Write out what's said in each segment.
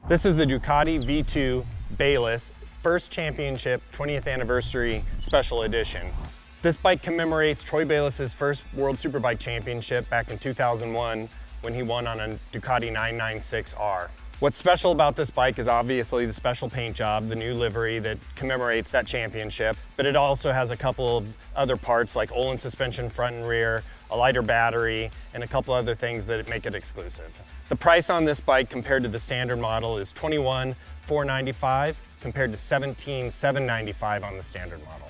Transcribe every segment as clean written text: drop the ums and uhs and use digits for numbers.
This is the Ducati V2 Bayliss First Championship 20th Anniversary Special Edition. This bike commemorates Troy Bayliss's first World Superbike Championship back in 2001 when he won on a Ducati 996R. What's special about this bike is obviously the special paint job, the new livery that commemorates that championship, but it also has a couple of other parts like Olin suspension front and rear, a lighter battery, and a couple other things that make it exclusive. The price on this bike compared to the standard model is $21,495 compared to $17,795 on the standard model.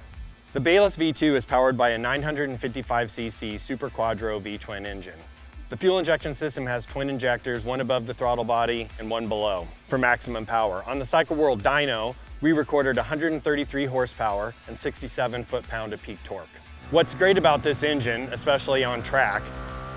The Bayliss V2 is powered by a 955cc Super Quattro V-twin engine. The fuel injection system has twin injectors, one above the throttle body and one below for maximum power. On the Cycle World dyno, we recorded 133 horsepower and 67 foot-pound of peak torque. What's great about this engine, especially on track,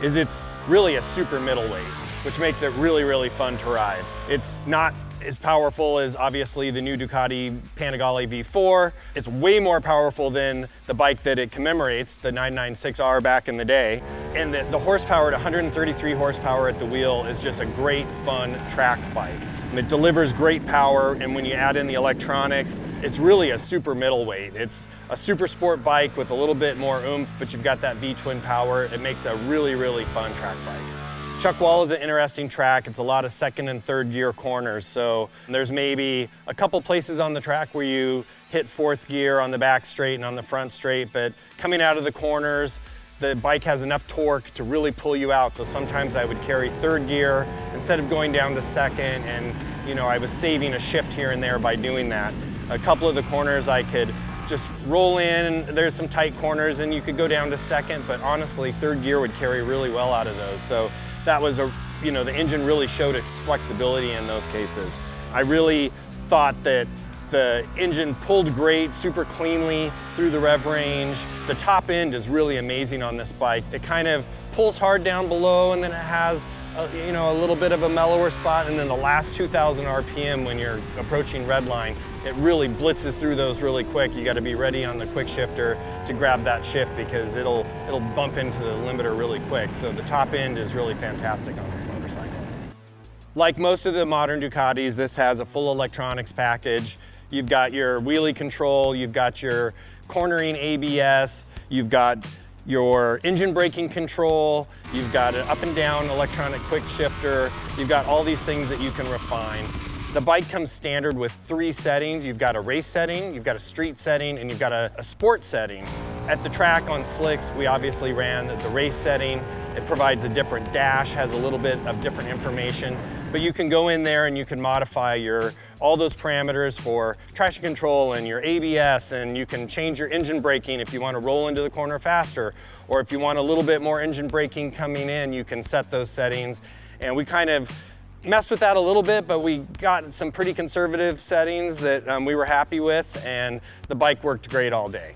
is it's really a super middleweight, which makes it really, really fun to ride. It's not as powerful as obviously the new Ducati Panigale V4. It's way more powerful than the bike that it commemorates, the 996R back in the day. And the horsepower at 133 horsepower at the wheel is just a great fun track bike. And it delivers great power, and when you add in the electronics, it's really a super middleweight. It's a super sport bike with a little bit more oomph, but you've got that V-twin power. It makes a really, really fun track bike. Chuck Wall is an interesting track. It's a lot of second and third gear corners. So there's maybe a couple places on the track where you hit fourth gear on the back straight and on the front straight, but coming out of the corners, the bike has enough torque to really pull you out. So sometimes I would carry third gear instead of going down to second, and I was saving a shift here and there by doing that. A couple of the corners I could just roll in. There's some tight corners and you could go down to second, but honestly, third gear would carry really well out of those. So that was the engine really showed its flexibility in those cases. I really thought that the engine pulled great, super cleanly through the rev range. The top end is really amazing on this bike. It kind of pulls hard down below, and then it has a little bit of a mellower spot, and then the last 2,000 RPM when you're approaching redline, it really blitzes through those really quick. You got to be ready on the quick shifter to grab that shift because it'll bump into the limiter really quick. So the top end is really fantastic on this motorcycle. Like most of the modern Ducatis, this has a full electronics package. You've got your wheelie control, you've got your cornering ABS, you've got your engine braking control, you've got an up and down electronic quick shifter, you've got all these things that you can refine. The bike comes standard with 3 settings. You've got a race setting, you've got a street setting, and you've got a sport setting. At the track on slicks, we obviously ran the race setting. It provides a different dash, has a little bit of different information, but you can go in there and you can modify all those parameters for traction control and your ABS, and you can change your engine braking if you want to roll into the corner faster, or if you want a little bit more engine braking coming in, you can set those settings. And we kind of messed with that a little bit, but we got some pretty conservative settings that we were happy with, and the bike worked great all day.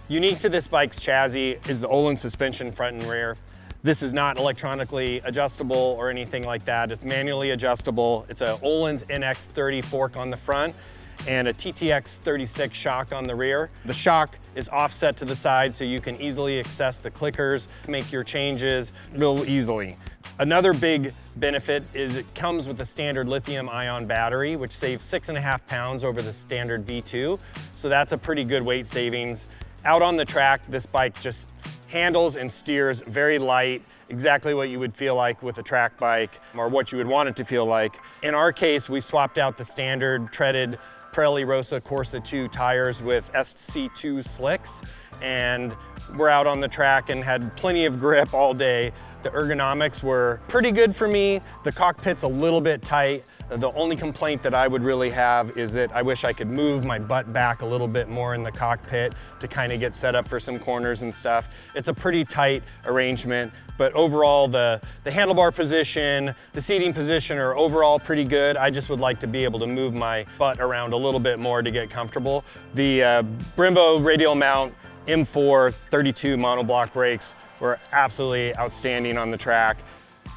Unique to this bike's chassis is the Olin suspension front and rear. This is not electronically adjustable or anything like that. It's manually adjustable. It's a Olin's NX30 fork on the front and a TTX 36 shock on the rear. The shock is offset to the side so you can easily access the clickers, make your changes real easily. Another big benefit is it comes with a standard lithium-ion battery, which saves 6.5 pounds over the standard V2. So that's a pretty good weight savings. Out on the track, this bike just handles and steers very light, exactly what you would feel like with a track bike or what you would want it to feel like. In our case, we swapped out the standard treaded Pirelli Rosa Corsa 2 tires with SC2 slicks, and we're out on the track and had plenty of grip all day. The ergonomics were pretty good for me. The cockpit's a little bit tight. The only complaint that I would really have is that I wish I could move my butt back a little bit more in the cockpit to kind of get set up for some corners and stuff. It's a pretty tight arrangement, but overall the handlebar position, the seating position are overall pretty good. I just would like to be able to move my butt around a little bit more to get comfortable. The Brembo radial mount M4 32 monoblock brakes were absolutely outstanding on the track.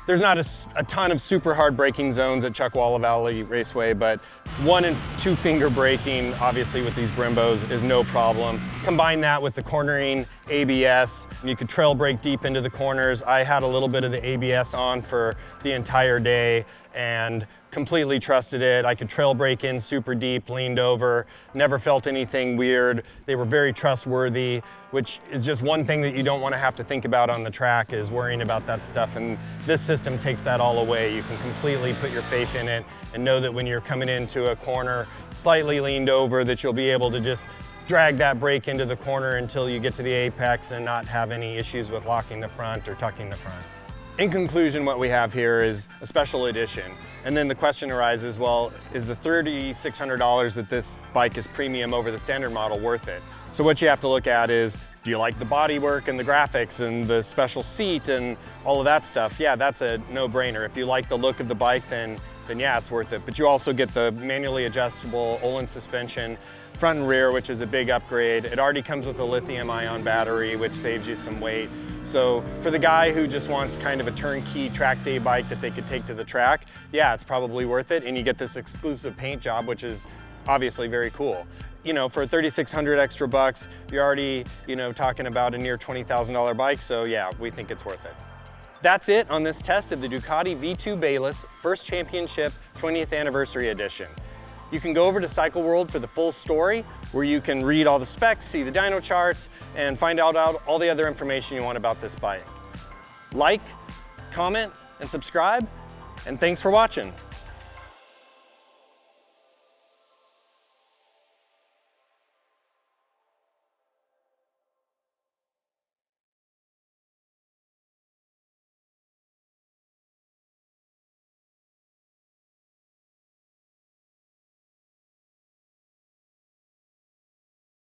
There's not a ton of super hard braking zones at Chuckwalla Valley Raceway, but 1 and 2 finger braking, obviously with these Brembos, is no problem. Combine that with the cornering ABS, you could trail brake deep into the corners. I had a little bit of the ABS on for the entire day, and completely trusted it. I could trail brake in super deep, leaned over, never felt anything weird. They were very trustworthy, which is just one thing that you don't want to have to think about on the track, is worrying about that stuff. And this system takes that all away. You can completely put your faith in it and know that when you're coming into a corner slightly leaned over, that you'll be able to just drag that brake into the corner until you get to the apex and not have any issues with locking the front or tucking the front. In conclusion, what we have here is a special edition. And then the question arises, well, is the $3,600 that this bike is premium over the standard model worth it? So what you have to look at is, do you like the bodywork and the graphics and the special seat and all of that stuff? Yeah, that's a no-brainer. If you like the look of the bike, then yeah, it's worth it. But you also get the manually adjustable Olin suspension, front and rear, which is a big upgrade. It already comes with a lithium-ion battery, which saves you some weight. So for the guy who just wants kind of a turnkey track day bike that they could take to the track, yeah, it's probably worth it. And you get this exclusive paint job, which is obviously very cool. You know, for 3,600 extra bucks, you're already, you know, talking about a near $20,000 bike. So yeah, we think it's worth it. That's it on this test of the Ducati V2 Bayliss First Championship 20th Anniversary Edition. You can go over to Cycle World for the full story, where you can read all the specs, see the dyno charts, and find out all the other information you want about this bike. Like, comment, and subscribe, and thanks for watching.